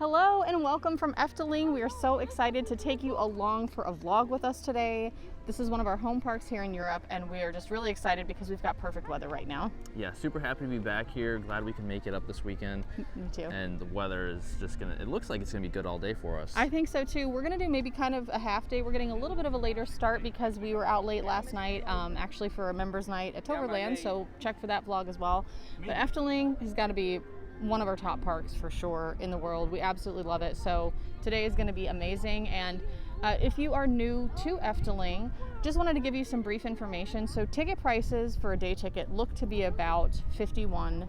Hello and welcome from Efteling. We are so excited to take you along for a vlog with us today. This is one of our home parks here in Europe, and we are just really excited because we've got perfect weather right now. Yeah, super happy to be back here. Glad we can make it up this weekend. Me too. And the weather is just it looks like it's gonna be good all day for us. I think so too. We're gonna do maybe kind of a half day. We're getting a little bit of a later start because we were out late last night, actually for a members night at Toverland, so check for that vlog as well. But Efteling has got to be one of our top parks for sure in the world. We absolutely love it. So today is going to be amazing. And if you are new to Efteling, just wanted to give you some brief information. So ticket prices for a day ticket look to be about €51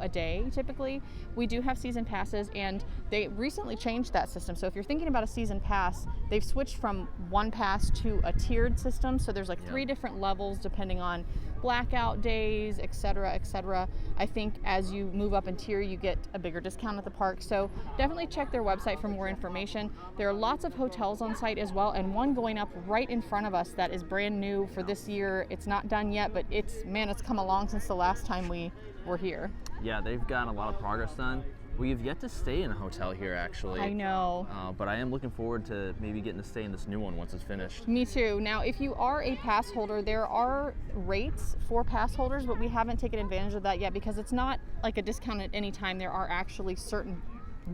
a day typically. We do have season passes, and they recently changed that system. So if you're thinking about a season pass, they've switched from one pass to a tiered system. So there's like three different levels depending on blackout days, etc., etc. I think as you move up in tier, you get a bigger discount at the park. So definitely check their website for more information. There are lots of hotels on site as well, and one going up right in front of us that is brand new for this year. It's not done yet, but it's come along since the last time we were here. Yeah, they've gotten a lot of progress done. We have yet to stay in a hotel here, actually. I know. But I am looking forward to maybe getting to stay in this new one once it's finished. Me too. Now, if you are a pass holder, there are rates for pass holders, but we haven't taken advantage of that yet because it's not like a discount at any time. There are actually certain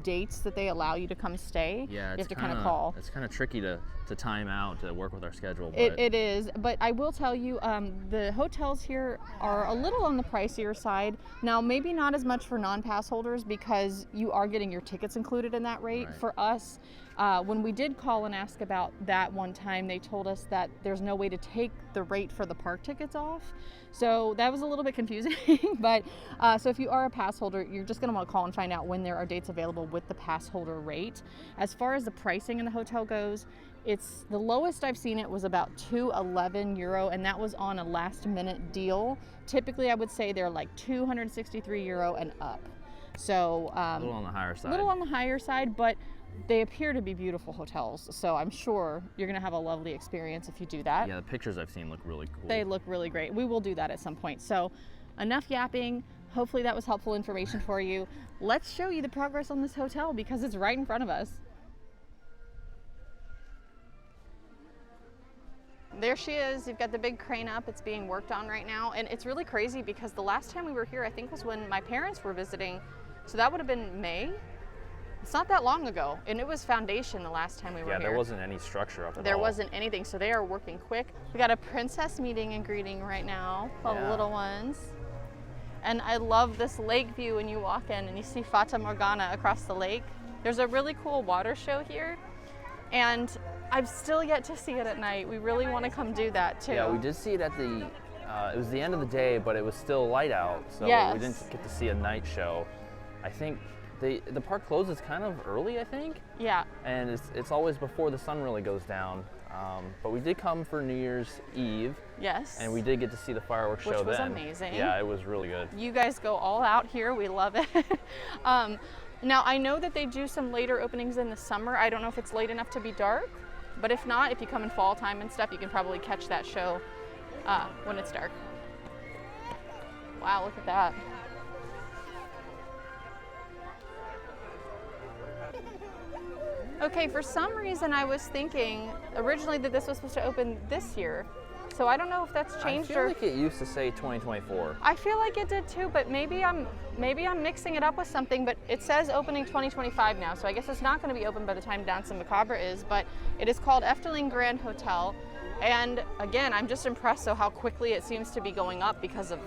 dates that they allow you to come stay. Yeah, you have to kind of call. It's kind of tricky to time out to work with our schedule. But It is, but I will tell you, the hotels here are a little on the pricier side. Now, maybe not as much for non-pass holders because you are getting your tickets included in that rate. Right. For us, when we did call and ask about that one time, they told us that there's no way to take the rate for the park tickets off. So that was a little bit confusing, but so if you are a pass holder, you're just going to want to call and find out when there are dates available with the pass holder rate. As far as the pricing in the hotel goes, it's the lowest I've seen it was about €211, and that was on a last minute deal. Typically, I would say they're like €263 and up. So a little on the higher side. A little on the higher side, but they appear to be beautiful hotels, so I'm sure you're going to have a lovely experience if you do that. Yeah, the pictures I've seen look really cool. They look really great. We will do that at some point. So enough yapping. Hopefully that was helpful information for you. Let's show you the progress on this hotel because it's right in front of us. There she is. You've got the big crane up. It's being worked on right now. And it's really crazy because the last time we were here, I think, was when my parents were visiting. So that would have been May. It's not that long ago, and it was foundation the last time we were here. Yeah, there wasn't any structure up at all. There wasn't anything, so they are working quick. We got a princess meeting and greeting right now, all the little ones. And I love this lake view when you walk in and you see Fata Morgana across the lake. There's a really cool water show here, and I've still yet to see it at night. We really want to come do that too. Yeah, we did see it at the, it was the end of the day, but it was still light out, so we didn't get to see a night show. I think the park closes kind of early, I think. Yeah. And it's always before the sun really goes down. But we did come for New Year's Eve. Yes. And we did get to see the fireworks show then. Which was amazing. Yeah, it was really good. You guys go all out here. We love it. Now, I know that they do some later openings in the summer. I don't know if it's late enough to be dark, but if not, if you come in fall time and stuff, you can probably catch that show when it's dark. Wow, look at that. Okay, for some reason I was thinking originally that this was supposed to open this year. So I don't know if that's changed. I feel like it used to say 2024. I feel like it did too, but maybe I'm mixing it up with something, but it says opening 2025 now. So I guess it's not going to be open by the time Danse Macabre is, but it is called Efteling Grand Hotel. And again, I'm just impressed how quickly it seems to be going up because of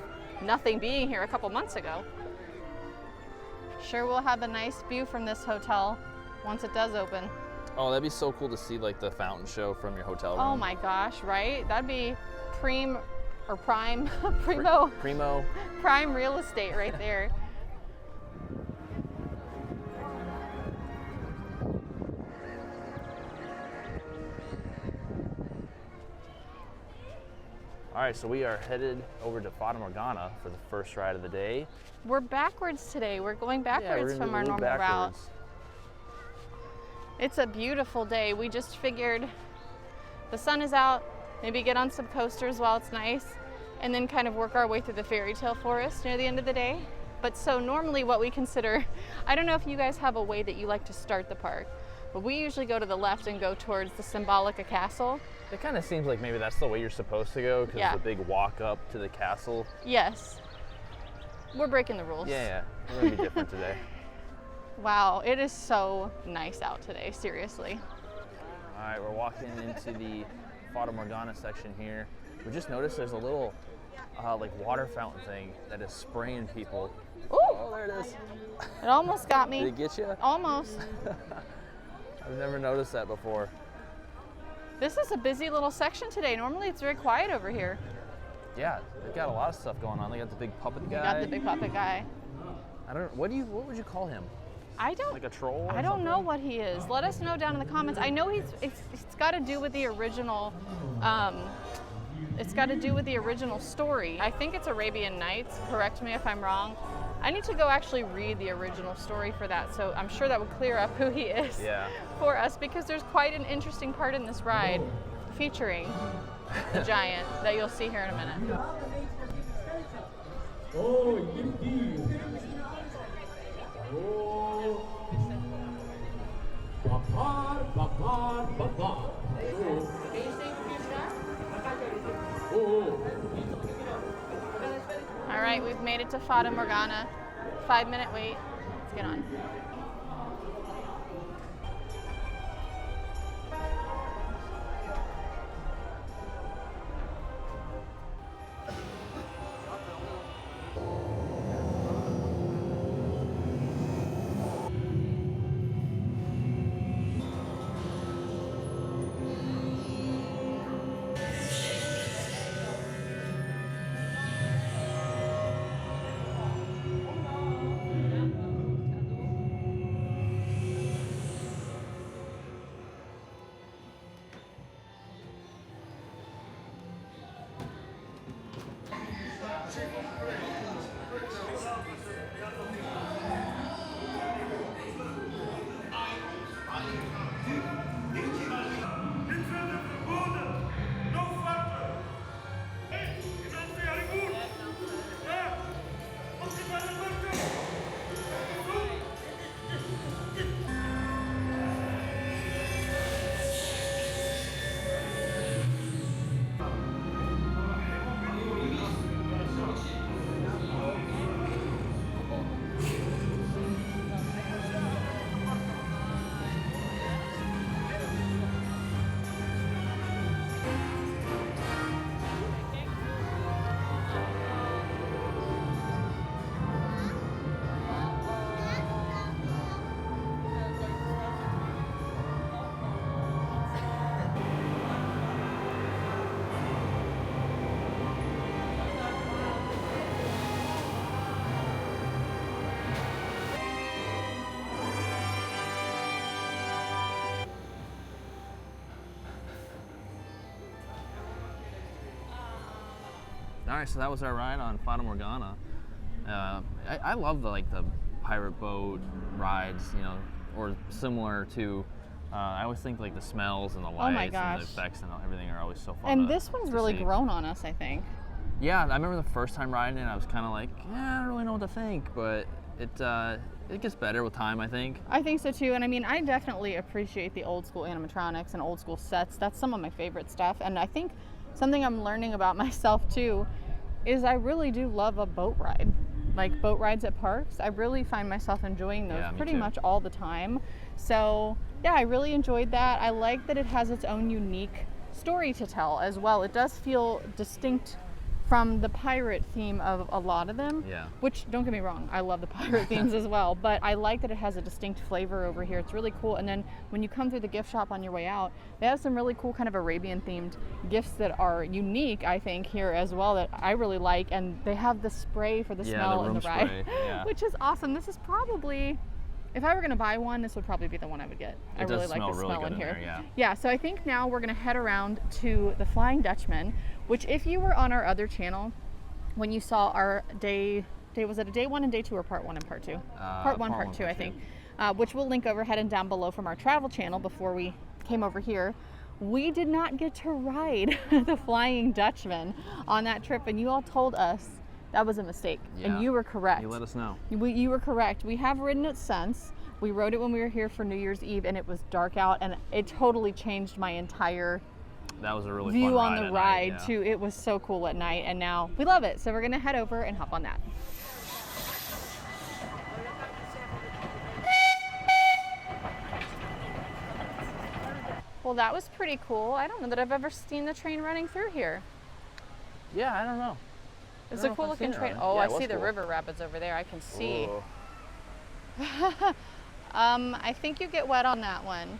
nothing being here a couple months ago. Sure, we'll have a nice view from this hotel once it does open. Oh, that'd be so cool to see like the fountain show from your hotel room. Oh my gosh, right? That'd be prime prime real estate right there. All right, so we are headed over to Fata Morgana for the first ride of the day. We're backwards today. We're going backwards from our normal route. It's a beautiful day. We just figured the sun is out, maybe get on some coasters while it's nice, and then kind of work our way through the Fairytale forest near the end of the day. But so normally what we consider, I don't know if you guys have a way that you like to start the park, but we usually go to the left and go towards the Symbolica castle. It kind of seems like maybe that's the way you're supposed to go, because the big walk up to the castle. Yes. We're breaking the rules. Yeah, we're going to be different today. Wow, it is so nice out today, seriously. All right, we're walking into the Fata Morgana section here. We just noticed there's a little like water fountain thing that is spraying people. Ooh! Oh, there it is. It almost got me. Did it get you? Almost. I've never noticed that before. This is a busy little section today. Normally it's very quiet over here. Yeah, they've got a lot of stuff going on. They got the big puppet guy. They got the big puppet guy. I don't. What would you call him? I don't. Like a troll? I don't know what he is. Let us know down in the comments. I know it's got to do with the original. It's got to do with the original story. I think it's Arabian Nights. Correct me if I'm wrong. I need to go actually read the original story for that, so I'm sure that would clear up who he is for us, because there's quite an interesting part in this ride featuring the giant that you'll see here in a minute. All right, we've made it to Fata Morgana. 5-minute wait. Let's get on. All right, so that was our ride on Fata Morgana. I love the pirate boat rides, or similar to. I always think the smells and the lights and the effects and everything are always so fun. And this one's really grown on us, I think. Yeah, I remember the first time riding it, I was kind of like, I don't really know what to think, but it gets better with time, I think. I think so too, and I mean, I definitely appreciate the old school animatronics and old school sets. That's some of my favorite stuff, and I think something I'm learning about myself too is I really do love a boat ride. Like boat rides at parks, I really find myself enjoying those pretty much all the time. So yeah, I really enjoyed that. I like that it has its own unique story to tell as well. It does feel distinct from the pirate theme of a lot of them, which, don't get me wrong, I love the pirate themes as well, but I like that it has a distinct flavor over here. It's really cool. And then when you come through the gift shop on your way out, they have some really cool kind of Arabian themed gifts that are unique, I think, here as well, that I really like. And they have the spray for the smell in the ride, which is awesome. This is probably, if I were going to buy one, this would probably be the one I would get. I really like the smell in here. Yeah, so I think now we're going to head around to the Flying Dutchman, which, if you were on our other channel, when you saw our was it a day 1 and day 2, or part 1 and part 2? Part 1, part 2, I think, which we'll link overhead and down below from our travel channel before we came over here. We did not get to ride the Flying Dutchman on that trip, and you all told us That was a mistake. Yeah. And you were correct. You let us know. You were correct. We have ridden it since. We rode it when we were here for New Year's Eve, and it was dark out, and it totally changed my entire That was a really view fun on ride the at ride night, yeah. too. It was so cool at night, and now we love it. So we're gonna head over and hop on that. Well, that was pretty cool. I don't know that I've ever seen the train running through here. Yeah, I don't know. It's I a don't know cool if I've looking seen it train. running. Oh, Yeah, I it was see the cool. river rapids over there. I can see. Whoa. I think you get wet on that one.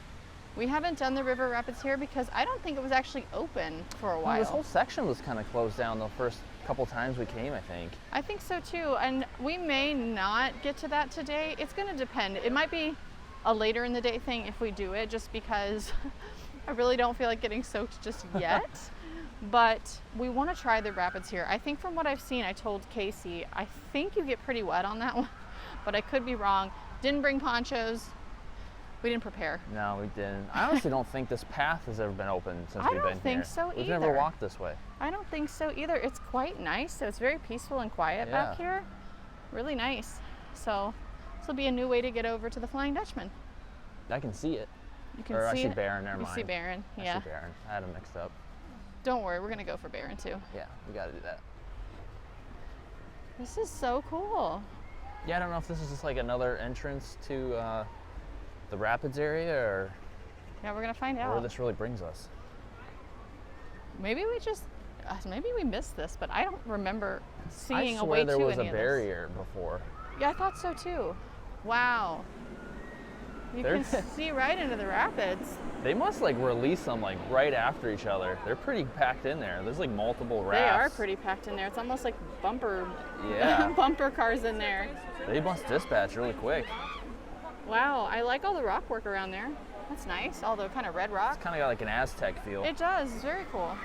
We haven't done the river rapids here because I don't think it was actually open for a while. Well, this whole section was kind of closed down the first couple times we came, I think. I think so too, and we may not get to that today. It's going to depend. It might be a later in the day thing if we do it, just because I really don't feel like getting soaked just yet. But we want to try the rapids here. I think from what I've seen, I told Casey, I think you get pretty wet on that one, but I could be wrong. Didn't bring ponchos. We didn't prepare. No, we didn't. I honestly don't think this path has ever been open since we've been here. I don't think so We've either. never walked this way. I don't think so either. It's quite nice. So it's very peaceful and quiet back here. Really nice. So this will be a new way to get over to the Flying Dutchman. I can see it. You can Or see I see it. Baron, never You mind. see Baron, I yeah. see Baron. I had them mixed up. Don't worry, we're gonna go for Baron too. Yeah, we gotta do that. This is so cool. Yeah, I don't know if this is just like another entrance to the rapids area or Yeah, we're gonna find where out. this really brings us. Maybe we missed this, but I don't remember seeing I a way swear there to was a any of this. barrier before. Yeah, I thought so too. Wow. You There- can see right into the rapids. They must like release them like right after each other. They're pretty packed in there. There's like multiple rafts. They are pretty packed in there. It's almost like bumper Yeah. bumper cars in there. They must dispatch really quick. Wow, I like all the rock work around there. That's nice. All the kind of red rock. It's kind of got like an Aztec feel. It does. It's very cool.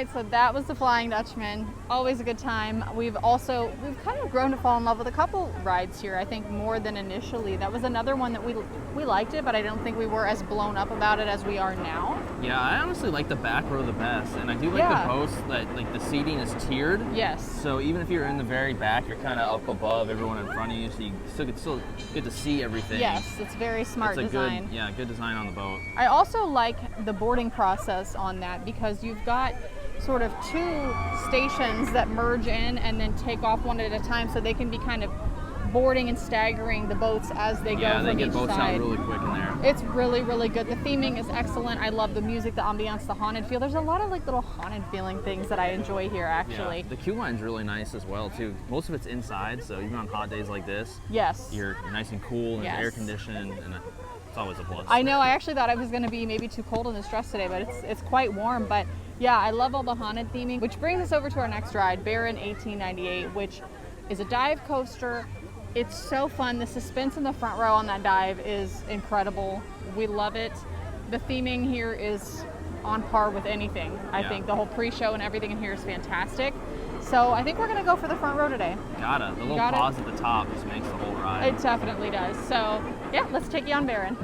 right, so that was the Flying Dutchman. Always a good time. We've kind of grown to fall in love with a couple rides here, I think more than initially. That was another one that we liked it, but I don't think we were as blown up about it as we are now. Yeah, I honestly like the back row the best, and I do like the boast that like the seating is tiered. Yes. So even if you're in the very back, you're kind of up above everyone in front of you, so you still get to see everything. Yes, it's very smart design. Good design on the boat. I also like the boarding process on that because you've got sort of two stations that merge in and then take off one at a time, so they can be kind of boarding and staggering the boats as they go from each side. Yeah, they get boats out really quick in there. It's really, really good. The theming is excellent. I love the music, the ambiance, the haunted feel. There's a lot of like little haunted feeling things that I enjoy here, actually. Yeah. The queue line's really nice as well, too. Most of it's inside, so even on hot days like this, yes, you're nice and cool and air conditioned, and it's always a plus. I know. I actually thought I was going to be maybe too cold in this dress today, but it's quite warm. But yeah, I love all the haunted theming, which brings us over to our next ride, Baron 1898, which is a dive coaster. It's so fun. The suspense in the front row on that dive is incredible. We love it. The theming here is on par with anything. I think the whole pre-show and everything in here is fantastic. So I think we're going to go for the front row today. The little pause at the top just makes the whole ride. It definitely does. So yeah, let's take you on Baron.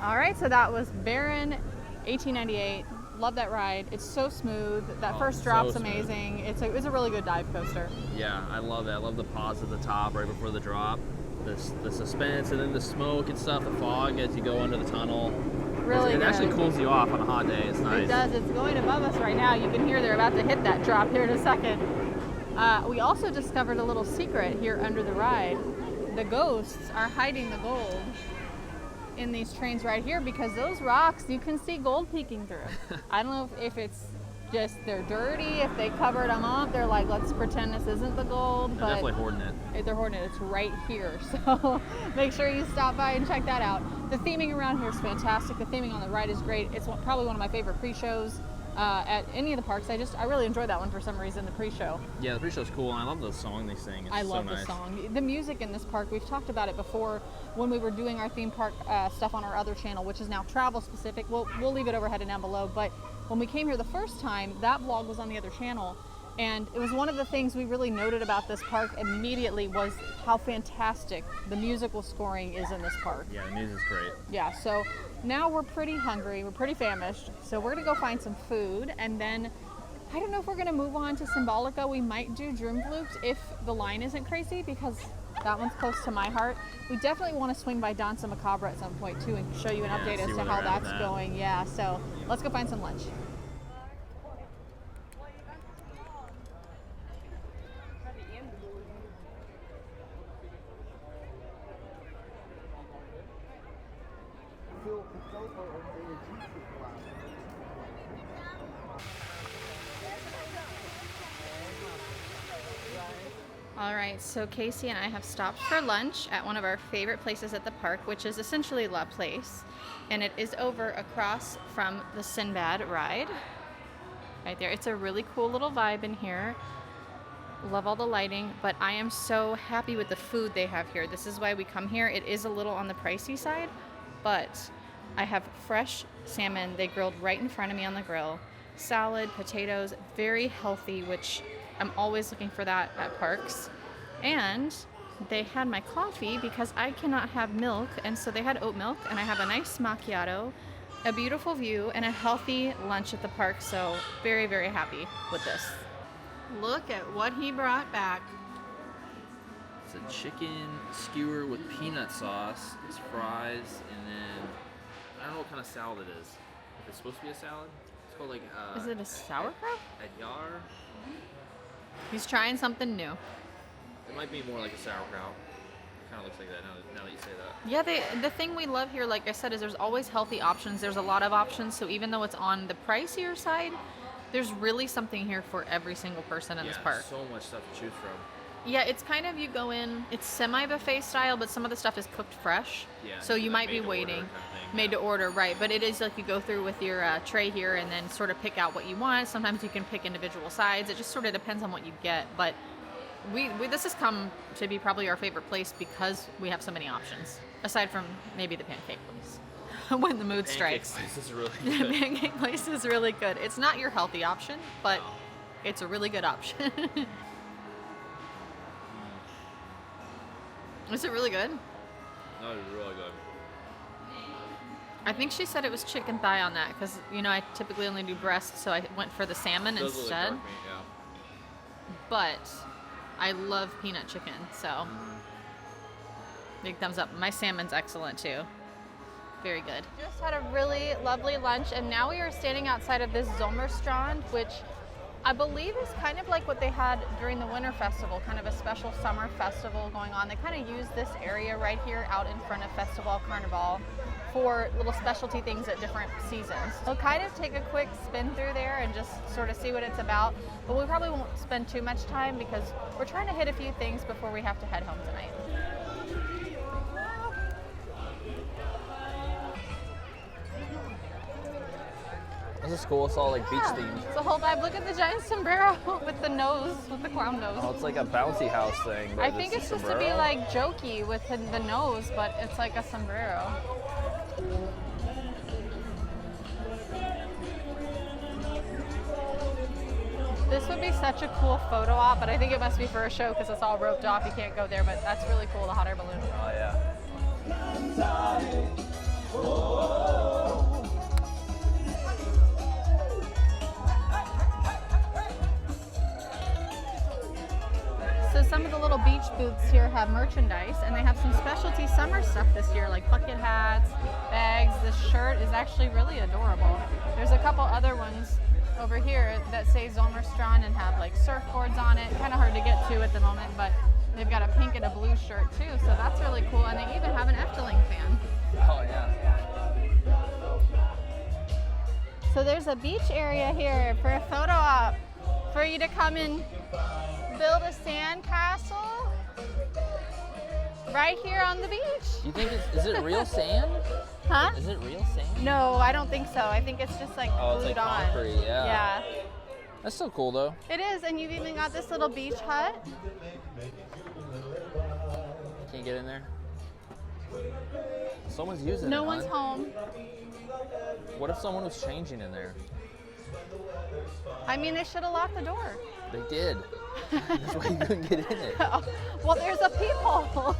All right, so that was Baron 1898. Love that ride. It's so smooth. That first drop's amazing. It's a really good dive coaster. Yeah, I love it. I love the pause at the top right before the drop. The suspense and then the smoke and stuff, the fog as you go under the tunnel. Really It actually cools you off on a hot day. It's nice. It does. It's going above us right now. You can hear they're about to hit that drop here in a second. We also discovered a little secret here under the ride. The ghosts are hiding the gold in these trains right here because those rocks, you can see gold peeking through. I don't know if it's just they're dirty, if they covered them up, they're like, let's pretend this isn't the gold. They're definitely hoarding it. They're hoarding it. It's right here. So make sure you stop by and check that out. The theming around here is fantastic. The theming on the ride is great. It's probably one of my favorite pre-shows at any of the parks. I really enjoy that one for some reason, the pre-show. Yeah, the pre-show's cool, and I love the song they sing. It's I love so nice. the song. The music in this park, we've talked about it before when we were doing our theme park stuff on our other channel, which is now travel specific. We'll leave it overhead and down below, but when we came here the first time, that vlog was on the other channel, and it was one of the things we really noted about this park immediately was how fantastic the musical scoring is in this park. Yeah, the music's great. Yeah, so now we're pretty hungry, we're pretty famished, so we're gonna go find some food, and then I don't know if we're gonna move on to Symbolica. We might do Droomvlucht if the line isn't crazy, because that one's close to my heart. We definitely want to swing by Danse Macabre at some point too and show you an update as to how that's going. Yeah, so let's go find some lunch. All right, so Casey and I have stopped for lunch at one of our favorite places at the park, which is essentially La Place, and it is over across from the Sinbad ride. Right there. It's a really cool little vibe in here. Love all the lighting, but I am so happy with the food they have here. This is why we come here. It is a little on the pricey side, but I have fresh salmon they grilled right in front of me on the grill. Salad, potatoes, very healthy, which I'm always looking for that at parks. And they had my coffee because I cannot have milk, and so they had oat milk, and I have a nice macchiato, a beautiful view, and a healthy lunch at the park, so very, very happy with this. Look at what he brought back. It's a chicken skewer with peanut sauce, it's fries, and then I don't know what kind of salad it is. If it's supposed to be a salad, it's called like is it a sauerkraut? Yar. He's trying something new. It might be more like a sauerkraut. Kind of looks like that now that you say that. Yeah, the thing we love here, like I said, is there's always healthy options. There's a lot of options, so even though it's on the pricier side, there's really something here for every single person in this park. So much stuff to choose from. Yeah, it's kind of, you go in, it's semi-buffet style, but some of the stuff is cooked fresh. Yeah. So you might be waiting. Made to order, right. But it is like you go through with your tray here and then sort of pick out what you want. Sometimes you can pick individual sides. It just sort of depends on what you get. But this has come to be probably our favorite place because we have so many options. Aside from maybe the pancake place. When the mood strikes. Pancake place is really good. Pancake place is really good. It's not your healthy option, but it's a really good option. Is it really good? No, it's really good. I think she said it was chicken thigh on that because, you know, I typically only do breast, so I went for the salmon instead. Meat, yeah. But I love peanut chicken, so big thumbs up. My salmon's excellent too. Very good. Just had a really lovely lunch, and now we are standing outside of this Zomerstrand, which I believe is kind of like what they had during the Winter Festival, kind of a special summer festival going on. They kind of use this area right here out in front of Festival Carnival for little specialty things at different seasons. We'll kind of take a quick spin through there and just sort of see what it's about, but we probably won't spend too much time because we're trying to hit a few things before we have to head home tonight. This is cool. It's all like beach themed. It's a whole vibe. Look at the giant sombrero with the nose, with the clown nose. Oh, it's like a bouncy house thing. But I think it's supposed to be like jokey with the nose, but it's like a sombrero. This would be such a cool photo op, but I think it must be for a show because it's all roped off. You can't go there, but that's really cool, the hot air balloon. Oh, yeah. So some of the little beach booths here have merchandise, and they have some specialty summer stuff this year, like bucket hats, bags. This shirt is actually really adorable. There's a couple other ones over here that say Zomerstrand and have like surfboards on it. Kind of hard to get to at the moment, but they've got a pink and a blue shirt too, so that's really cool. And they even have an Efteling fan. Oh, yeah. So there's a beach area here for a photo op for you to come and build a sand castle right here on the beach. You think is it real sand? Huh? Is it real sand? No, I don't think so. I think it's just like it's glued like on. concrete, yeah. Yeah. That's still cool though. It is, and you've even got this little beach hut. Can't get in there. Someone's using it. No one's home. What if someone was changing in there? I mean, they should have locked the door. They did. That's why you couldn't get in it. Well, there's a peephole.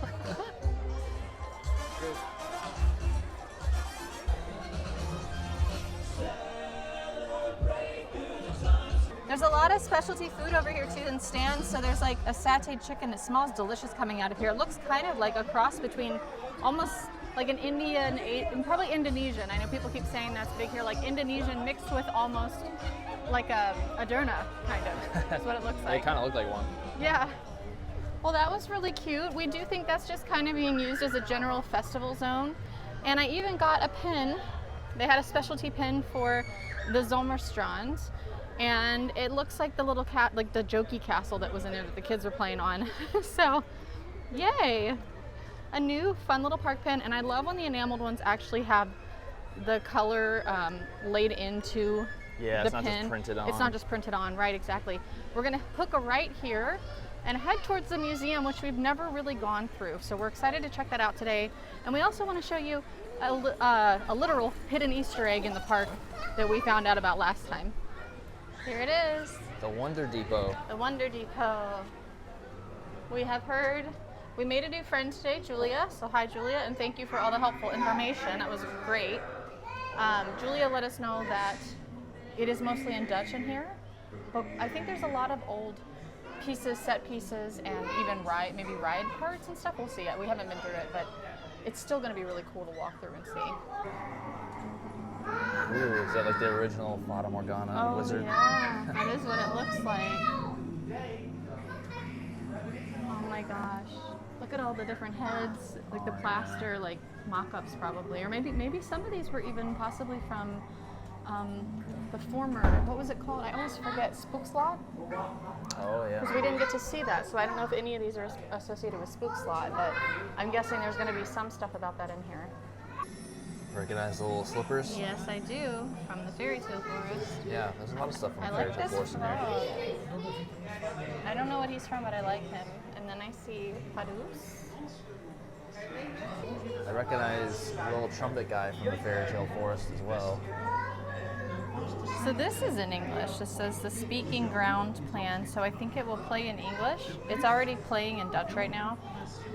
There's a lot of specialty food over here too in stands. So there's like a satay chicken. It smells delicious coming out of here. It looks kind of like a cross between almost like an Indian and probably Indonesian. I know people keep saying that's big here, like Indonesian mixed with almost like a doner, kind of. That's what it looks like. It kind of looked like one. Yeah. Well, that was really cute. We do think that's just kind of being used as a general festival zone. And I even got a pin. They had a specialty pin for the Zomerstrand. And it looks like the little cat, like the jokey castle that was in there that the kids were playing on. So, yay. A new fun little park pin. And I love when the enameled ones actually have the color laid into Yeah, the it's not pin. just printed on. It's not just printed on, right, exactly. We're gonna hook a right here and head towards the museum, which we've never really gone through. So we're excited to check that out today. And we also want to show you a literal hidden Easter egg in the park that we found out about last time. Here it is. The Wonder Depot. The Wonder Depot. We have heard, we made a new friend today, Julia. So hi, Julia, and thank you for all the helpful information. That was great. Julia let us know that it is mostly in Dutch in here, but I think there's a lot of old pieces, set pieces, and even maybe ride parts and stuff. We'll see. We haven't been through it, but it's still going to be really cool to walk through and see. Ooh, is that like the original Fata Morgana wizard? Yeah, that is what it looks like. Oh my gosh. Look at all the different heads, like the plaster, like mock-ups probably. Or maybe some of these were even possibly from the former, what was it called? I always forget, Spookslot? Oh, yeah. Because we didn't get to see that, so I don't know if any of these are associated with Spookslot, but I'm guessing there's going to be some stuff about that in here. Recognize the little slippers? Yes, I do, from the Fairytale Forest. Yeah, there's a lot of stuff from I the like Fairytale this Forest in there. frog. I don't know what he's from, but I like him. And then I see Padus. I recognize the little trumpet guy from the Fairytale Forest as well. So this is in English. This says the speaking ground plan, so I think it will play in English. It's already playing in Dutch right now,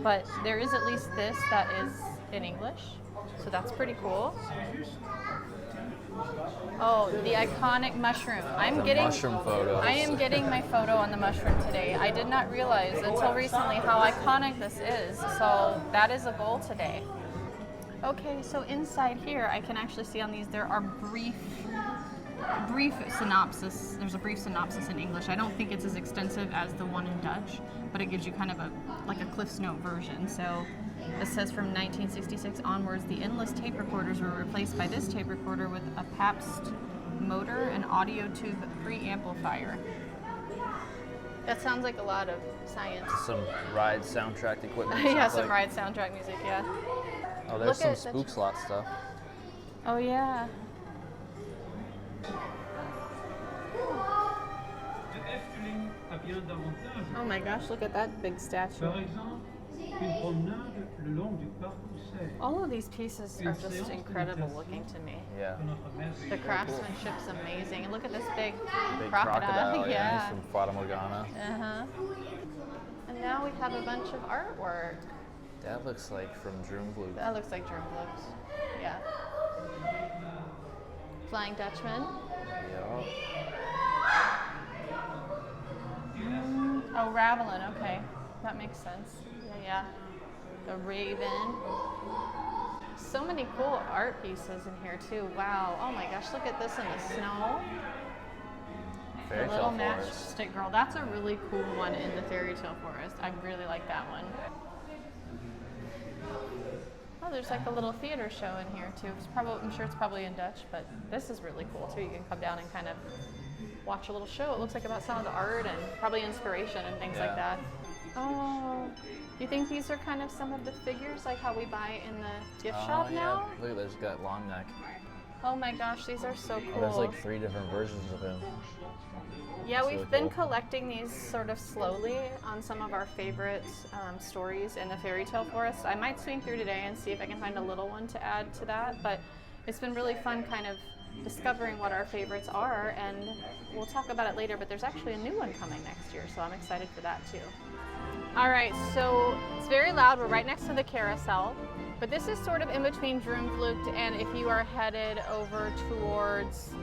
but there is at least this that is in English, so that's pretty cool. Oh, the iconic mushroom. Mushroom photos. I am getting my photo on the mushroom today. I did not realize until recently how iconic this is, so that is a goal today. Okay, so inside here, I can actually see on these there are brief synopsis. There's a brief synopsis in English. I don't think it's as extensive as the one in Dutch, but it gives you kind of like a Cliff's Note version. So it says from 1966 onwards, the endless tape recorders were replaced by this tape recorder with a Pabst motor and audio tube preamplifier. That sounds like a lot of science. Some ride soundtrack equipment. Yeah, some ride soundtrack music, yeah. Oh, there's some spook slot stuff. Oh, yeah. Oh my gosh, look at that big statue. All of these pieces are just incredible looking to me. Yeah. The craftsmanship's amazing. And look at this big crocodile. Yeah. From Fata Morgana. Uh-huh. And now we have a bunch of artwork. That looks like from Droomvlucht. That looks like Droomvlucht. Yeah. Flying Dutchman. Yeah. Oh, Ravelin, okay. That makes sense. Yeah. The Raven. So many cool art pieces in here too. Wow. Oh my gosh, look at this in the snow. The little matchstick girl. That's a really cool one in the Fairytale Forest. I really like that one. Oh, there's like a little theater show in here too. I'm sure it's probably in Dutch, but this is really cool too. You can come down and kind of watch a little show. It looks like about some of the art and probably inspiration and things like that. Oh, do you think these are kind of some of the figures like how we buy in the gift shop now? Look at this, got long neck. Oh my gosh, these are so cool. Oh, there's like 3 different versions of him. Yeah, That's we've really been cool. collecting these sort of slowly on some of our favorite stories in the Fairytale Forest. I might swing through today and see if I can find a little one to add to that, but it's been really fun kind of discovering what our favorites are, and we'll talk about it later, but there's actually a new one coming next year, so I'm excited for that too. All right, so it's very loud. We're right next to the carousel, but this is sort of in between Droomvlucht and if you are headed over towards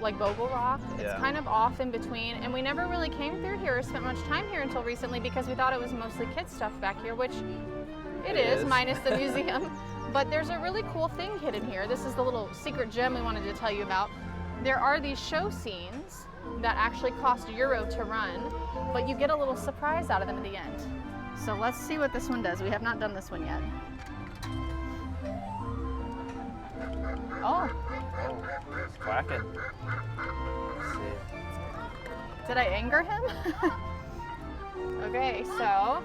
like Bogle Rock. It's Yeah. kind of off in between, and we never really came through here or spent much time here until recently because we thought it was mostly kids stuff back here, which it is, minus the museum. But there's a really cool thing hidden here. This is the little secret gem we wanted to tell you about. There are these show scenes that actually cost €1 to run, but you get a little surprise out of them at the end. So let's see what this one does. We have not done this one yet. Oh. It's quacking. Let's see. Did I anger him? Okay, so,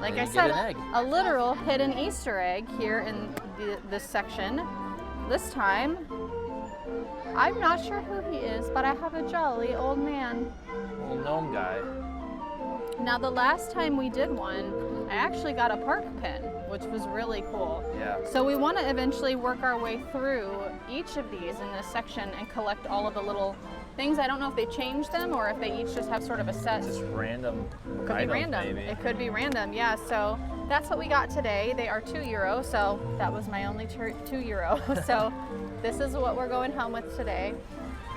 like I You get said, an egg. a literal hidden Easter egg here in this section. This time, I'm not sure who he is, but I have a jolly old man. Little gnome guy. Now, the last time we did one, I actually got a park pin, which was really cool. Yeah. So we want to eventually work our way through each of these in this section and collect all of the little things. I don't know if they changed them or if they each just have sort of a set. Just random. Could be items, random. Maybe. It could be random, yeah. So that's what we got today. They are €2, so that was my only €2. So this is what we're going home with today.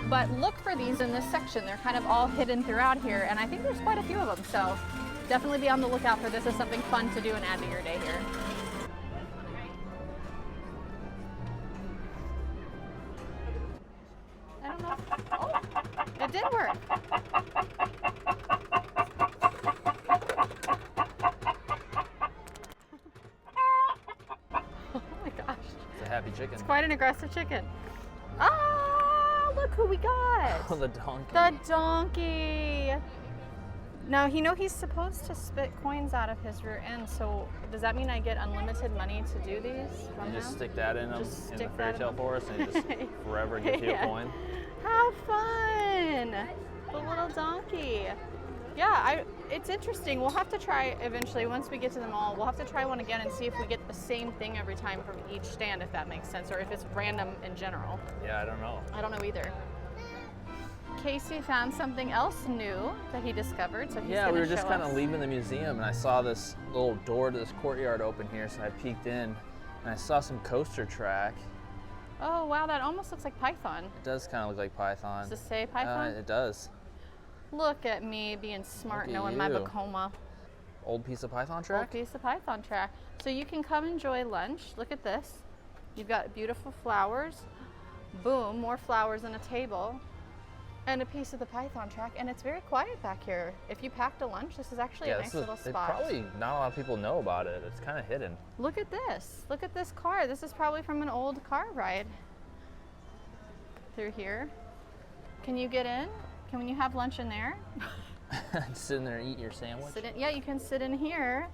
But look for these in this section. They're kind of all hidden throughout here, and I think there's quite a few of them. So definitely be on the lookout for this as something fun to do and add to your day here. I don't know. Oh, it did work. Oh my gosh. It's a happy chicken. It's quite an aggressive chicken. Ah, look who we got. Oh, the donkey. The donkey. Now, you know he's supposed to spit coins out of his rear end, so does that mean I get unlimited money to do these from You just him? stick that in them Just in the stick that in Fairytale them. forest and it just forever gives you a Yeah. coin. How fun! The little donkey. Yeah, it's interesting. We'll have to try eventually, once we get to them all, we'll have to try one again and see if we get the same thing every time from each stand, if that makes sense, or if it's random in general. Yeah, I don't know. I don't know either. Casey found something else new that he discovered, so he's Yeah, gonna we were just show kind of us. leaving the museum and I saw this little door to this courtyard open here, so I peeked in and I saw some coaster track. Oh wow, that almost looks like Python. It does kind of look like Python. Does it say Python? It does. Look at me being smart, Look at knowing my you. Vekoma. Old piece of Python Old track? piece of Python track. So you can come enjoy lunch. Look at this. You've got beautiful flowers. Boom, more flowers on a table. And a piece of the Python track. And it's very quiet back here. If you packed a lunch, this is actually a nice little spot. Probably not a lot of people know about it. It's kind of hidden. Look at this. Look at this car. This is probably from an old car ride through here. Can you get in? Can you have lunch in there? Sit in there and eat your sandwich. Yeah, you can sit in here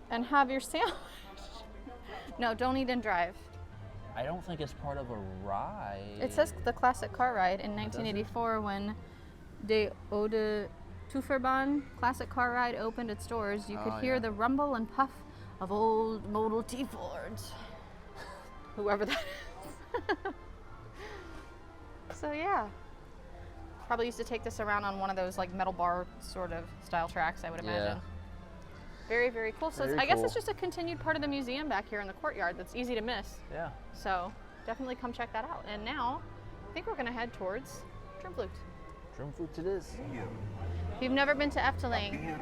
and have your sandwich. No, don't eat and drive. I don't think it's part of a ride. It says the classic car ride in 1984 when De Ode Toeverbaan classic car ride opened its doors. You could hear the rumble and puff of old Model T Fords. Whoever that is. So yeah. Probably used to take this around on one of those like metal bar sort of style tracks, I would imagine. Yeah. Very, very cool. So Very I guess cool. it's just a continued part of the museum back here in the courtyard that's easy to miss. Yeah. So definitely come check that out. And now I think we're going to head towards Droomvlucht. Droomvlucht it is. If you've never been to Efteling,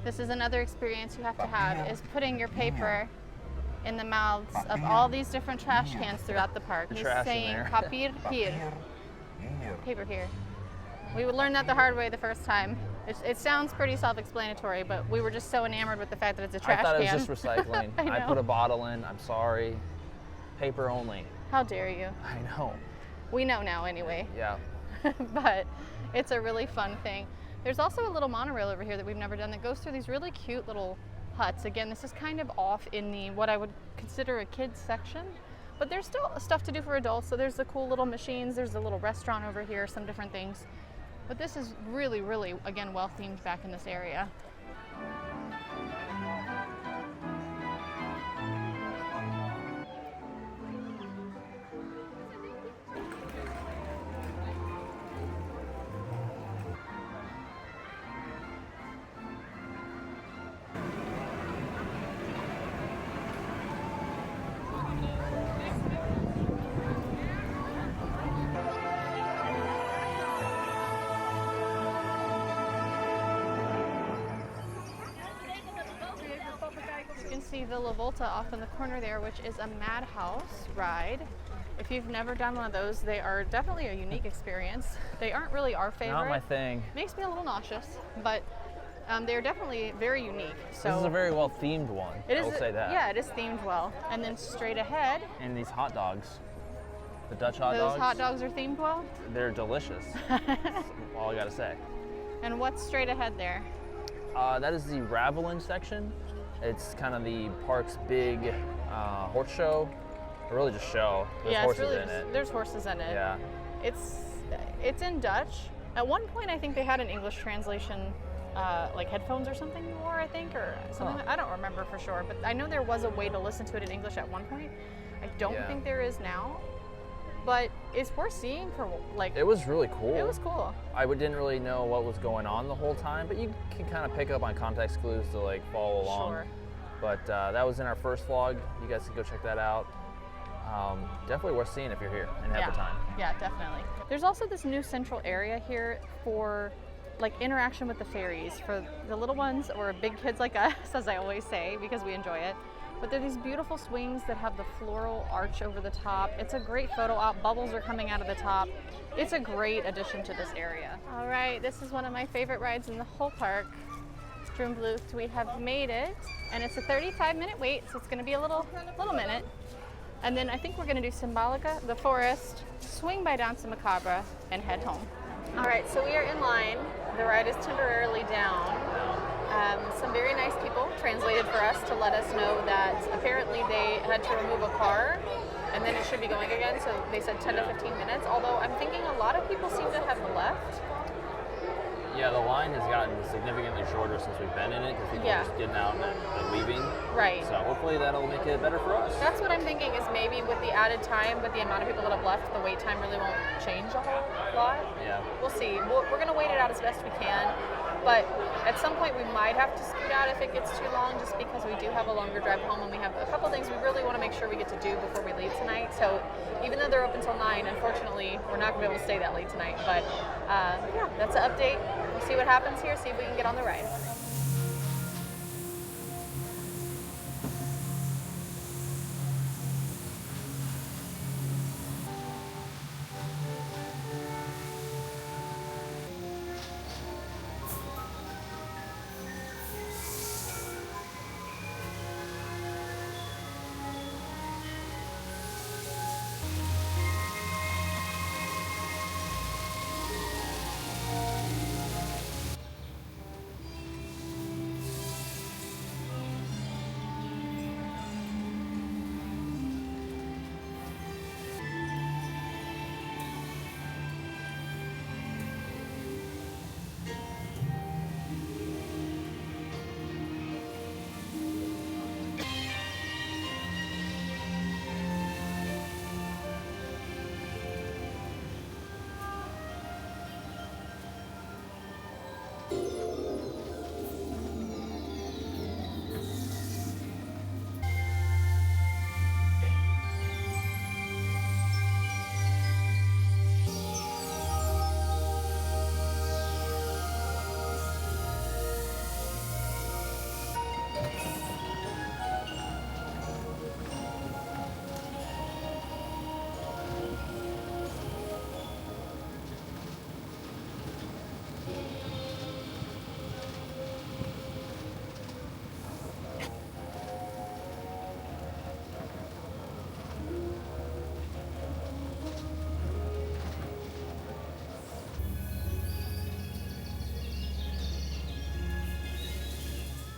this is another experience you have to have, is putting your paper in the mouths of all these different trash cans throughout the park. The He's trash in saying there. papir here. Paper here. We would learn that the hard way the first time. It sounds pretty self-explanatory, but we were just so enamored with the fact that it's a trash I thought can. it was just recycling. I I know. put a bottle in. I'm sorry. Paper only. How dare you? I know. We know now anyway. Yeah. But it's a really fun thing. There's also a little monorail over here that we've never done that goes through these really cute little huts. Again, this is kind of off in the what I would consider a kids section, but there's still stuff to do for adults. So there's the cool little machines, there's a little restaurant over here, some different things. But this is really, really, again, well themed back in this area. see Villa Volta off in the corner there, which is a madhouse ride. If you've never done one of those, they are definitely a unique experience. They aren't really our favorite. Not my thing. Makes me a little nauseous, but they're definitely very unique. So this is a very well themed one. I will say that. Yeah, it is themed well. And then straight ahead. And these hot dogs, the Dutch hot dogs. Those hot dogs are themed well? They're delicious. That's all I gotta say. And what's straight ahead there? That is the Ravelin section. It's kind of the park's big horse show. Or really just show. There's horses in it. There's horses in it. Yeah. It's in Dutch. At one point, I think they had an English translation, like headphones or something you wore, I think, or something. I don't remember for sure, but I know there was a way to listen to it in English at one point. I don't think there is now, but it's worth seeing for like. It was really cool. It was cool. I didn't really know what was going on the whole time, but you can kind of pick up on context clues to like follow along. Sure. But that was in our first vlog. You guys can go check that out. Definitely worth seeing if you're here and have the time. Yeah, definitely. There's also this new central area here for like interaction with the fairies for the little ones or big kids like us, as I always say, because we enjoy it. But they're these beautiful swings that have the floral arch over the top. It's a great photo op. Bubbles are coming out of the top. It's a great addition to this area. All right, this is one of my favorite rides in the whole park. It's Droomvlucht. We have made it, and it's a 35-minute wait, so it's going to be a little minute. And then I think we're gonna do Symbolica, the forest, swing by Danse Macabre, and head home. All right, so we are in line. The ride is temporarily down. Some very nice people translated for us to let us know that apparently they had to remove a car and then it should be going again. So they said 10 to 15 minutes, although I'm thinking a lot of people seem to have left. Yeah, the line has gotten significantly shorter since we've been in it because people are just getting out and leaving. Right. So hopefully that'll make it better for us. That's what I'm thinking is maybe with the added time, with the amount of people that have left, the wait time really won't change a whole lot. Yeah. We'll see. We're going to wait it out as best we can. But at some point we might have to scoot out if it gets too long just because we do have a longer drive home and we have a couple things we really want to make sure we get to do before we leave tonight. So even though they're open till 9, unfortunately, we're not going to be able to stay that late tonight. But yeah, that's an update. We'll see what happens here, see if we can get on the ride.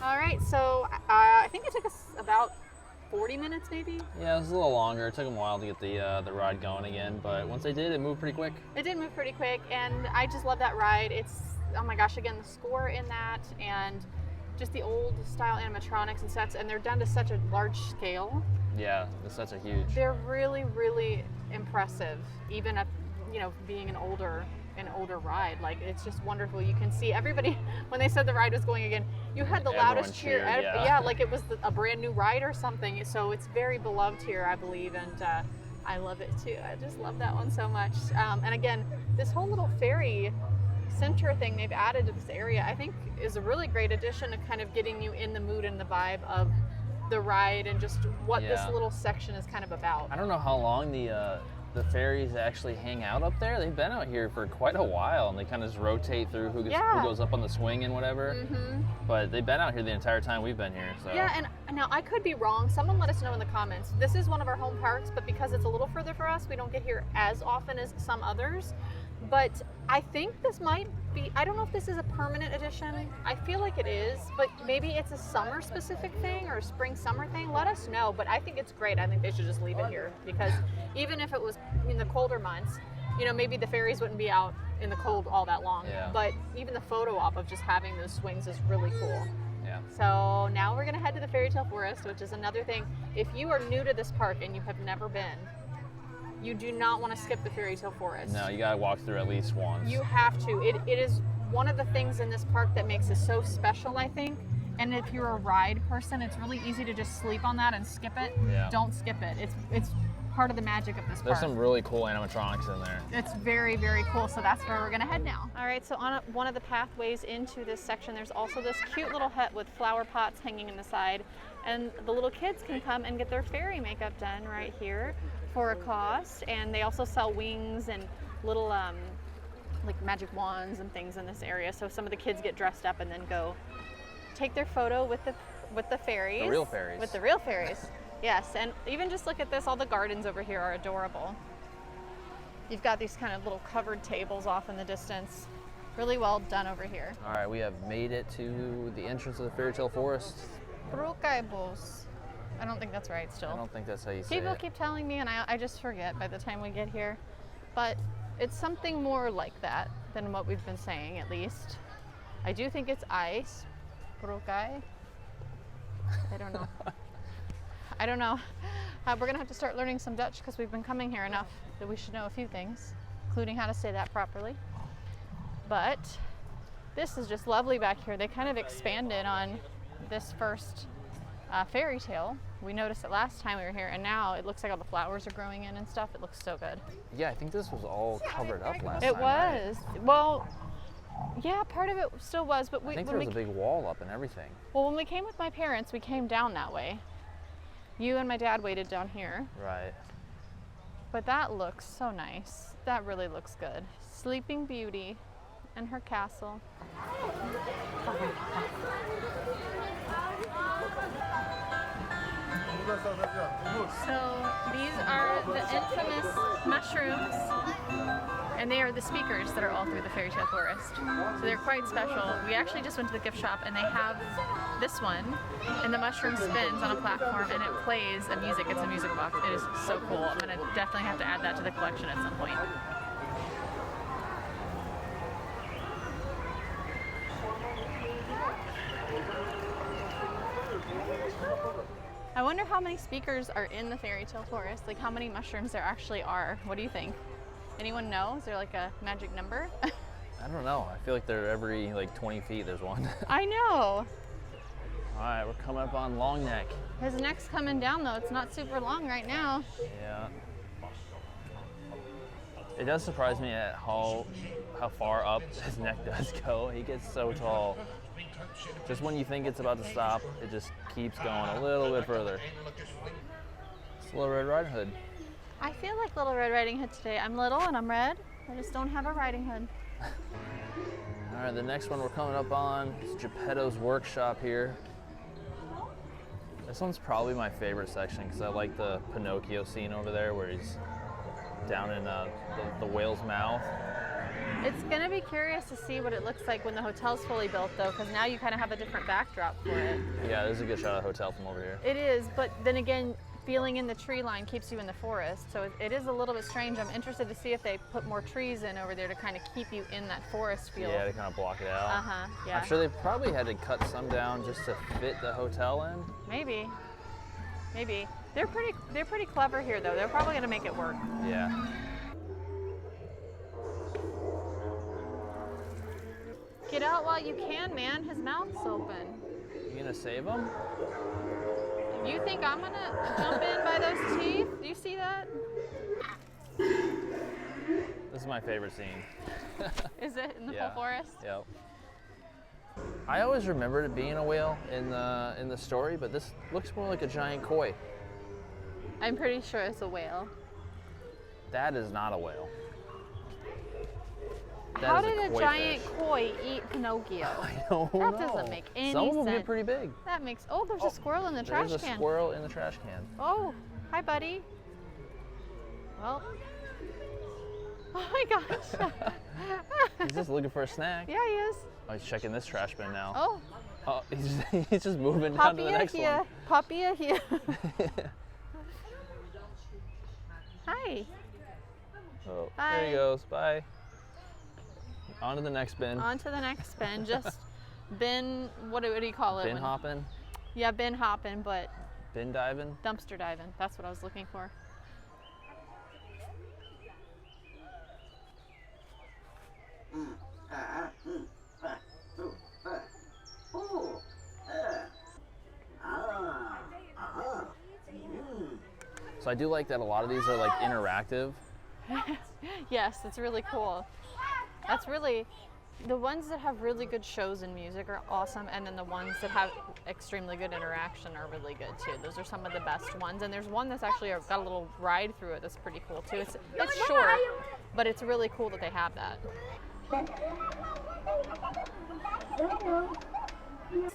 All right, so I think it took us about 40 minutes maybe? Yeah, it was a little longer. It took them a while to get the ride going again, but once they did, it moved pretty quick. It did move pretty quick, and I just love that ride. It's, oh my gosh, again, the score in that, and just the old style animatronics and sets, and they're done to such a large scale. Yeah, the sets are huge. They're really, really impressive, even at, you know, being an older ride. Like, it's just wonderful. You can see everybody, when they said the ride was going again, you had the loudest cheer. Yeah, like it was a brand new ride or something. So it's very beloved here, I believe, and I love it too. I just love that one so much. And again, this whole little fairy center thing they've added to this area, I think is a really great addition to kind of getting you in the mood and the vibe of the ride and just what this little section is kind of about. I don't know how long the fairies actually hang out up there. They've been out here for quite a while, and they kind of just rotate through who goes up on the swing and whatever. But they've been out here the entire time we've been here. So. Yeah, and now I could be wrong. Someone let us know in the comments. This is one of our home parks, but because it's a little further for us, we don't get here as often as some others. But I think this might be, I don't know if this is a permanent addition. I feel like it is, but maybe it's a summer specific thing or a spring summer thing. Let us know, but I think it's great. I think they should just leave it here because even if it was in the colder months, you know, maybe the fairies wouldn't be out in the cold all that long. Yeah. But even the photo op of just having those swings is really cool. Yeah. So now we're gonna head to the Fairytale Forest, which is another thing. If you are new to this park and you have never been, you do not want to skip the Fairytale Forest. No, you gotta walk through at least once. You have to. It is one of the things in this park that makes it so special, I think. And if you're a ride person, it's really easy to just sleep on that and skip it. Yeah. Don't skip it. It's part of the magic of this park. There's some really cool animatronics in there. It's very, very cool. So that's where we're gonna head now. All right, so on one of the pathways into this section, there's also this cute little hut with flower pots hanging in the side. And the little kids can come and get their fairy makeup done right here for a cost. And they also sell wings and little like magic wands and things in this area. So some of the kids get dressed up and then go take their photo with the fairies. The real fairies. With the real fairies. Yes, and even just look at this, all the gardens over here are adorable. You've got these kind of little covered tables off in the distance. Really well done over here. All right, we have made it to the entrance of the Fairytale Forest. Sprookjebos. I don't think that's right still. I don't think that's how you say People it. keep telling me and I just forget by the time we get here. But it's something more like that than what we've been saying, at least. I do think it's ice. Sprookje. I don't know. I don't know. We're going to have to start learning some Dutch because we've been coming here enough that we should know a few things, including how to say that properly. But this is just lovely back here. They kind of expanded on this first fairy tale. We noticed it last time we were here, and now it looks like all the flowers are growing in and stuff. It looks so good. Yeah, I think this was all covered up last time. It was. Right? Well, yeah, part of it still was, but I think there was a big wall up and everything. Well, when we came with my parents, we came down that way. You and my dad waited down here. Right. But that looks so nice. That really looks good. Sleeping Beauty and her castle. So these are the infamous mushrooms, and they are the speakers that are all through the Fairytale Forest. So they're quite special. We actually just went to the gift shop and they have this one, and the mushroom spins on a platform and it plays a music. It's a music box. It is so cool. I'm gonna definitely have to add that to the collection at some point. I wonder how many speakers are in the Fairytale Forest, like how many mushrooms there actually are. What do you think? Anyone know? Is there like a magic number? I don't know. I feel like they're every like 20 feet there's one. I know. All right, we're coming up on Long Neck. His neck's coming down though. It's not super long right now. Yeah. It does surprise me at how far up his neck does go. He gets so tall. Just when you think it's about to stop, it just keeps going a little bit further. It's Little Red Riding Hood. I feel like Little Red Riding Hood today. I'm little and I'm red. I just don't have a riding hood. All right, the next one we're coming up on is Geppetto's Workshop here. This one's probably my favorite section because I like the Pinocchio scene over there where he's down in the whale's mouth. It's gonna be curious to see what it looks like when the hotel's fully built though, because now you kind of have a different backdrop for it. Yeah, there's a good shot of the hotel from over here. It is, but then again, feeling in the tree line keeps you in the forest, so it is a little bit strange. I'm interested to see if they put more trees in over there to kind of keep you in that forest feel. Yeah, to kind of block it out. Uh-huh, yeah. I'm sure they probably had to cut some down just to fit the hotel in. Maybe. They're pretty clever here though. They're probably gonna make it work. Yeah. Get out while you can, man. His mouth's open. You gonna save him? You think I'm gonna jump in by those teeth? Do you see that? This is my favorite scene. Is it in the Yeah. full forest? Yep. I always remembered it being a whale in the story, but this looks more like a giant koi. I'm pretty sure it's a whale. That is not a whale. How did a giant koi eat Pinocchio? I don't know. That doesn't make any sense. Some of them get pretty big. That makes... Oh, there's a squirrel in the trash can. There's a squirrel in the trash can. Oh, hi, buddy. Well... Oh my gosh. He's just looking for a snack. Yeah, he is. Oh, he's checking this trash bin now. Oh. Oh, he's just moving down to the next one. Papia here. Hi. Oh, Bye. there he goes. Bye. On to the next bin. On to the next bin. Just bin, what do you call it? Bin hopping? Yeah, bin hopping, but... Bin diving? Dumpster diving. That's what I was looking for. So I do like that a lot of these are like interactive. Yes, it's really cool. That's really, the ones that have really good shows and music are awesome, and then the ones that have extremely good interaction are really good too. Those are some of the best ones, and there's one that's actually got a little ride through it that's pretty cool too. It's short, but it's really cool that they have that.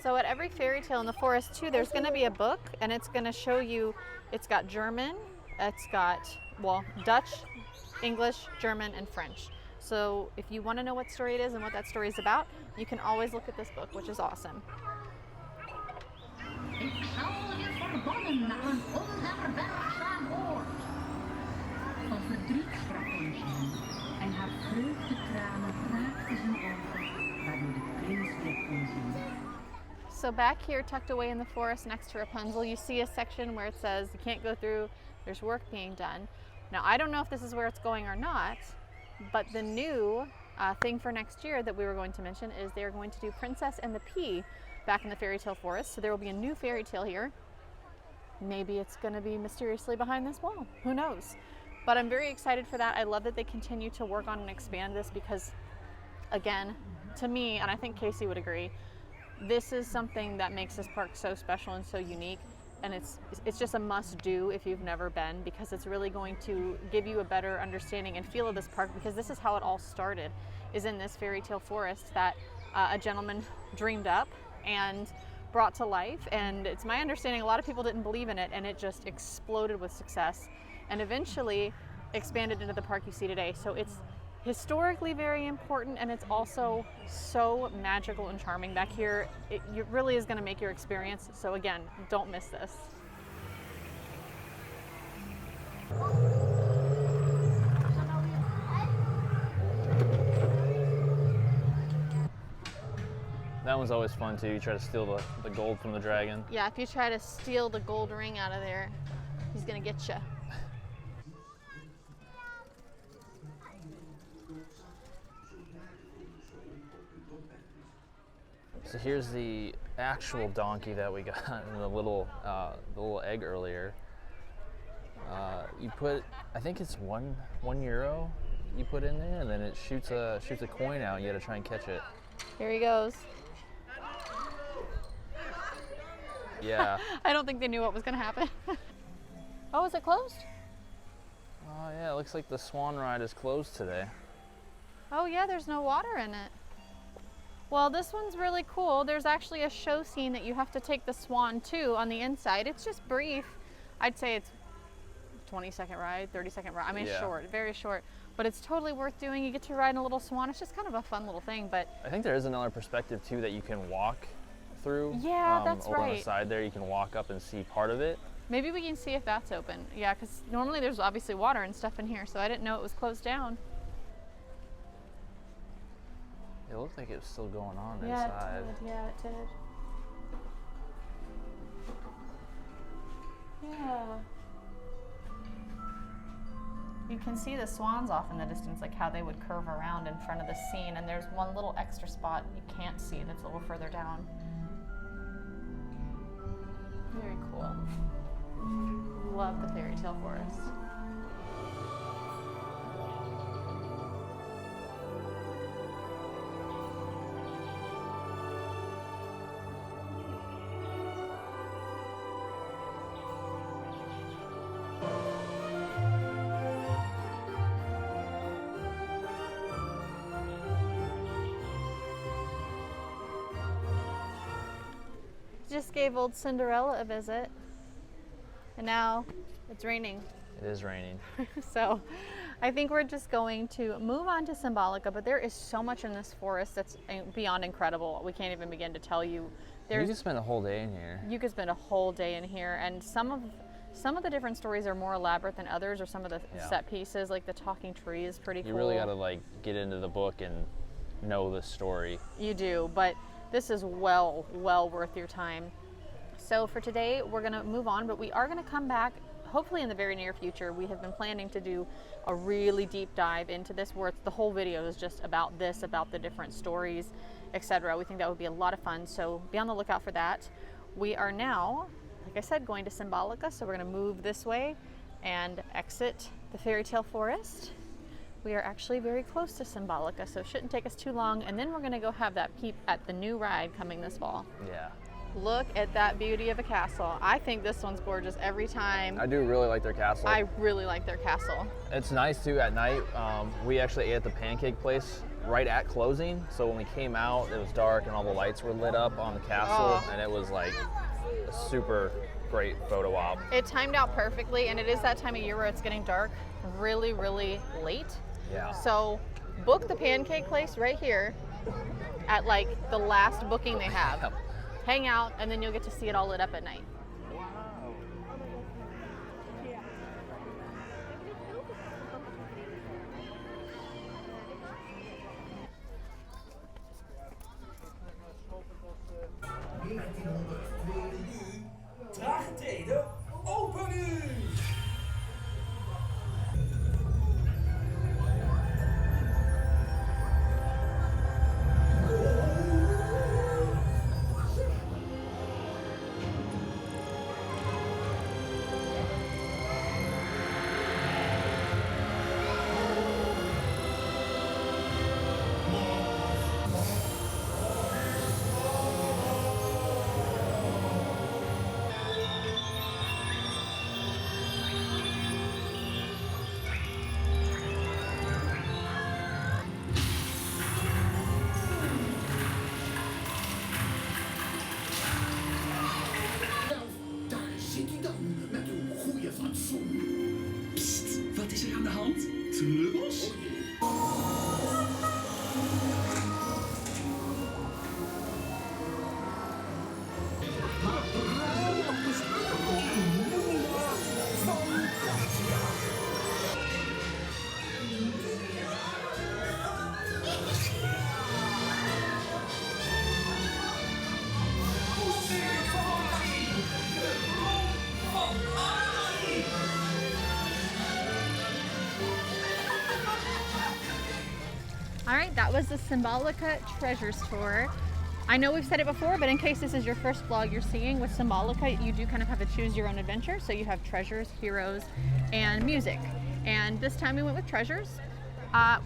So at every fairy tale in the forest too, there's going to be a book, and it's going to show you, it's got German, it's got, well, Dutch, English, German, and French. So if you want to know what story it is and what that story is about, you can always look at this book, which is awesome. So back here, tucked away in the forest next to Rapunzel, you see a section where it says you can't go through, there's work being done. Now, I don't know if this is where it's going or not, but the new thing for next year that we were going to mention is they're going to do Princess and the Pea back in the fairy tale forest. So there will be a new fairy tale here. Maybe it's going to be mysteriously behind this wall. Who knows? But I'm very excited for that. I love that they continue to work on and expand this because, again, to me, and I think Casey would agree, this is something that makes this park so special and so unique. And it's just a must-do if you've never been, because it's really going to give you a better understanding and feel of this park, because this is how it all started, is in this fairy tale forest that a gentleman dreamed up and brought to life. And it's my understanding a lot of people didn't believe in it, and it just exploded with success and eventually expanded into the park you see today. So it's historically very important, and it's also so magical and charming back here. It really is going to make your experience. So again, don't miss this. That one's always fun too. You try to steal the gold from the dragon. Yeah, if you try to steal the gold ring out of there, he's going to get you. So here's the actual donkey that we got in the little egg earlier. You put, I think it's €1 you put in there, and then it shoots a coin out. You got to try and catch it. Here he goes. Yeah. I don't think they knew what was going to happen. Oh, is it closed? Oh yeah, it looks like the swan ride is closed today. Oh yeah, there's no water in it. Well, this one's really cool. There's actually a show scene that you have to take the swan to on the inside. It's just brief. I'd say it's 20-second ride, 30-second ride. I mean, it's short, very short, but it's totally worth doing. You get to ride in a little swan. It's just kind of a fun little thing, but I think there is another perspective too that you can walk through. Yeah, that's over right. on the side there, you can walk up and see part of it. Maybe we can see if that's open. Yeah, because normally there's obviously water and stuff in here, so I didn't know it was closed down. It looked like it was still going on Yeah, inside. it did. Yeah, it did. Yeah. You can see the swans off in the distance, like how they would curve around in front of the scene, and there's one little extra spot you can't see that's a little further down. Very cool. Love the fairy tale forest. just gave old Cinderella a visit, and now it's raining. It is raining. So I think we're just going to move on to Symbolica, but there is so much in this forest that's beyond incredible. We can't even begin to tell you. You could spend a whole day in here. You could spend a whole day in here, and some of the different stories are more elaborate than others, or some of the set pieces, like the talking tree is pretty cool. You really got to like get into the book and know the story. You do, but this is well worth your time. So for today, we're going to move on, but we are going to come back hopefully in the very near future. We have been planning to do a really deep dive into this, where the whole video is just about this, about the different stories, etc. We think that would be a lot of fun, so be on the lookout for that. We are now, like I said, going to Symbolica, so we're going to move this way and exit the Fairytale forest. We are actually very close to Symbolica, so it shouldn't take us too long, and then we're going to go have that peep at the new ride coming this fall. Yeah. Look at that beauty of a castle. I think this one's gorgeous every time. I do really like their castle. I really like their castle. It's nice too at night. We actually ate at the pancake place right at closing, so when we came out, it was dark and all the lights were lit up on the castle, and it was like a super great photo op. It timed out perfectly, and it is that time of year where it's getting dark really late. Yeah. So book the pancake place right here at like the last booking they have. Yep. Hang out, and then you'll get to see it all lit up at night. Draaktijden open nu! Wat is er aan de hand? Trubbels? All right, that was the Symbolica Treasures Tour. I know we've said it before, but in case this is your first vlog you're seeing with Symbolica, you do kind of have to choose your own adventure. So you have treasures, heroes, and music. And this time we went with treasures.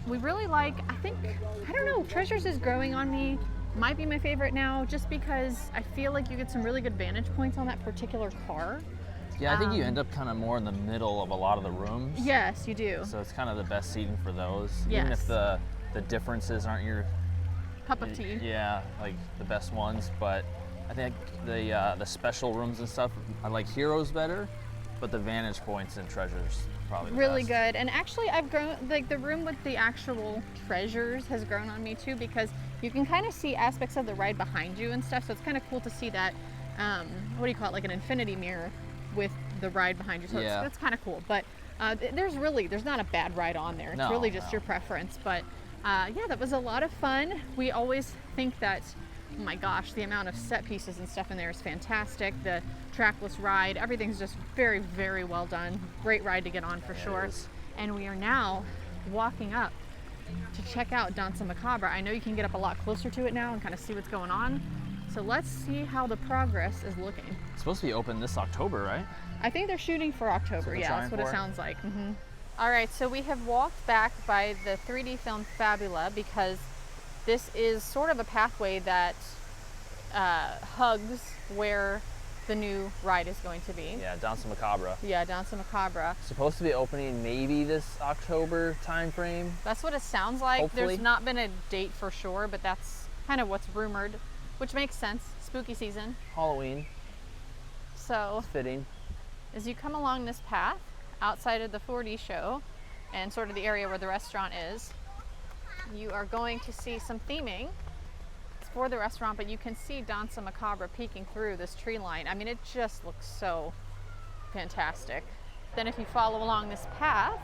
We really like, I don't know, treasures is growing on me. Might be my favorite now, just because I feel like you get some really good vantage points on that particular car. Yeah, I think you end up kind of more in the middle of a lot of the rooms. Yes, you do. So it's kind of the best seating for those. Yes. Even if the differences aren't your Cup of tea. Yeah, like the best ones, but I think the special rooms and stuff, I like heroes better, but the vantage points and treasures probably the Really best. good. And actually I've grown, like the room with the actual treasures has grown on me too, because you can kind of see aspects of the ride behind you and stuff. So it's kind of cool to see that, what do you call it, like an infinity mirror with the ride behind you. So Yeah. that's kind of cool. But there's not a bad ride on there. It's No, really just no. your preference. But yeah, that was a lot of fun. We always think that, oh my gosh, the amount of set pieces and stuff in there is fantastic. The trackless ride, everything's just very well done. Great ride to get on for sure. is. And we are now walking up to check out Danse Macabre. I know you can get up a lot closer to it now and kind of see what's going on. So let's see how the progress is looking. It's supposed to be open this October, right? I think they're shooting for October. they're Yeah, trying that's what it for? sounds like. All right, so we have walked back by the 3D film Fabula because this is sort of a pathway that hugs where the new ride is going to be. Yeah, Danse Macabre. Yeah, Danse Macabre. Supposed to be opening maybe this October time frame. That's what it sounds like. Hopefully. There's not been a date for sure, but that's kind of what's rumored, which makes sense, spooky season. Halloween. So It's fitting. as you come along this path outside of the 4D show and sort of the area where the restaurant is, you are going to see some theming. It's for the restaurant, but you can see Danse Macabre peeking through this tree line. I mean, it just looks so fantastic. Then if you follow along this path,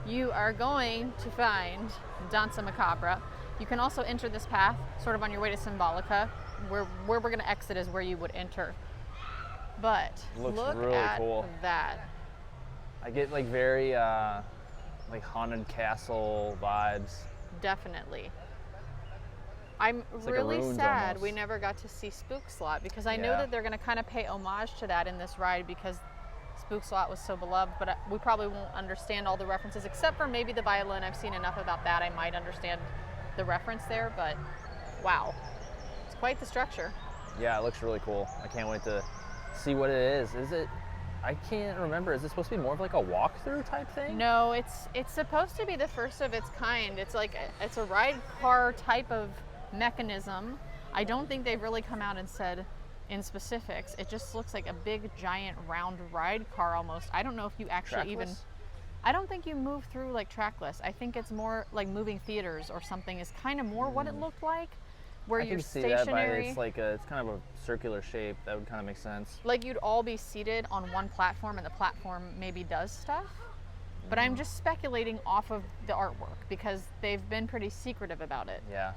you are going to find Danse Macabre. You can also enter this path sort of on your way to Symbolica. Where we're going to exit is where you would enter. But Looks look really at cool. that. I get like very like haunted castle vibes. Definitely. I'm like a really ruins sad almost. we never got to see Spook Slot, because I know Yeah. that they're going to kind of pay homage to that in this ride because Spook Slot was so beloved, but we probably won't understand all the references except for maybe the violin. I've seen enough about that. I might understand the reference there, but wow. It's quite the structure. Yeah, it looks really cool. I can't wait to see what it is. Is it? I can't remember. Is it supposed to be more of like a walkthrough type thing? No, it's supposed to be the first of its kind. It's like it's a ride car type of mechanism. I don't think they've really come out and said in specifics. It just looks like a big giant round ride car almost. I don't know if you actually even Trackless? I don't think you move through like trackless. I think it's more like moving theaters or something is kind of more what it looked like, where I you're can see that, but stationary. it's like it's kind of a circular shape. That would kind of make sense. Like you'd all be seated on one platform and the platform maybe does stuff. But I'm just speculating off of the artwork because they've been pretty secretive about it. Yeah.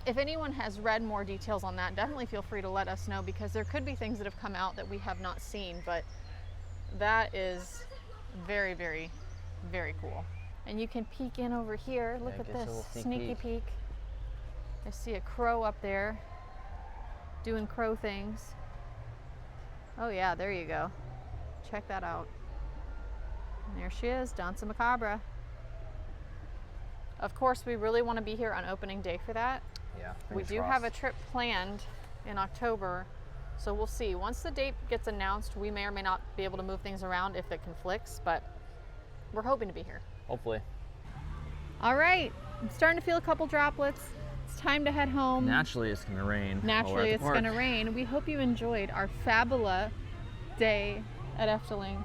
If anyone has read more details on that, definitely feel free to let us know, because there could be things that have come out that we have not seen, but that is very, very, very cool. And you can peek in over here. Look Yeah, at get a this little sneak sneaky peek. I see a crow up there doing crow things. Oh yeah, there you go. Check that out. And there she is, Danse Macabre. Of course, we really want to be here on opening day for that. Yeah. We fingers do crossed. have a trip planned in October, so we'll see. Once the date gets announced, we may or may not be able to move things around if it conflicts, but we're hoping to be here. Hopefully. All right, I'm starting to feel a couple droplets. It's time to head home. Naturally, it's gonna rain. while we're Naturally, at it's the park. going to rain. We hope you enjoyed our fabula day at Efteling.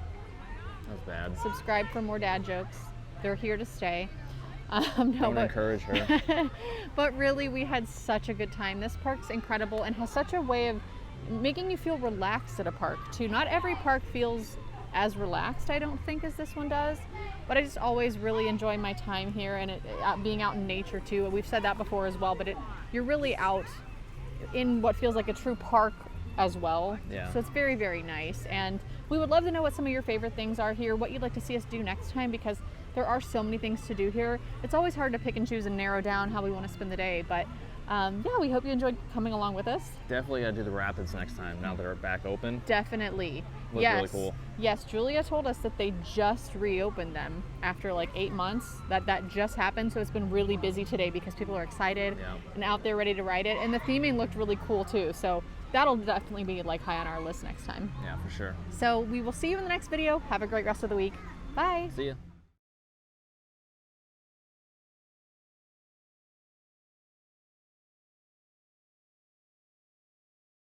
That was bad. Subscribe for more dad jokes. They're here to stay. Don't encourage her. But really, we had such a good time. This park's incredible and has such a way of making you feel relaxed at a park too. Not every park feels as relaxed, I don't think, as this one does. But I just always really enjoy my time here, and being out in nature too. We've said that before as well, but you're really out in what feels like a true park as well. Yeah. So it's very, very nice. And we would love to know what some of your favorite things are here, what you'd like to see us do next time, because there are so many things to do here. It's always hard to pick and choose and narrow down how we want to spend the day. But yeah, we hope you enjoyed coming along with us. Definitely gotta do the rapids next time now that they're back open. Definitely. Look Yes. really cool. Yes, Julia told us that they just reopened them after like 8 months. That just happened, so it's been really busy today because people are excited Yeah. and out there ready to ride it. And the theming looked really cool too, so that'll definitely be like high on our list next time. Yeah, for sure. So we will see you in the next video. Have a great rest of the week. Bye. See ya.